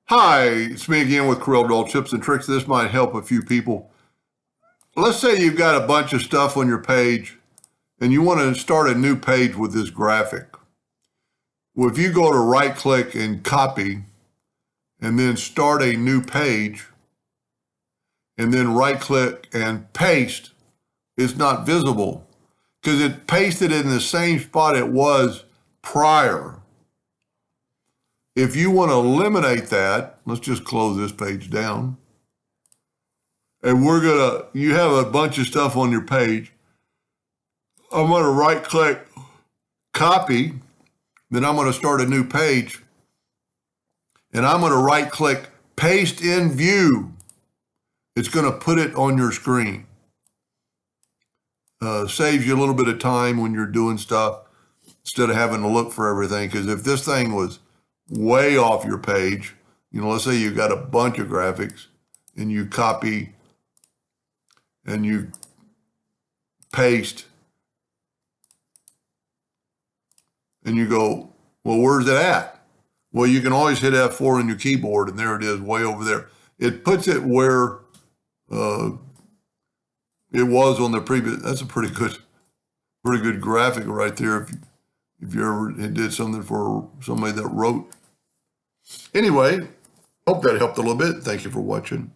Hi, it's me again with CorelDraw tips and tricks. This might help a few people. Let's say you've got a bunch of stuff on your page and you want to start a new page with this graphic. Well, if you go to right click and copy and then start a new page and then right click and paste, it's not visible because it pasted in the same spot it was prior. If you want to eliminate that, let's just close this page down. And you have a bunch of stuff on your page. I'm going to right click, copy, then I'm going to start a new page. And I'm going to right click, paste in view. It's going to put it on your screen. Saves you a little bit of time when you're doing stuff instead of having to look for everything. Because if this thing was way off your page, let's say you got a bunch of graphics and you copy and you paste and you go, well, where's it at? Well, you can always hit F4 on your keyboard and there it is way over there. It puts it where it was on the previous. That's a pretty good graphic right there. If you ever did something for somebody that wrote. Anyway, hope that helped a little bit. Thank you for watching.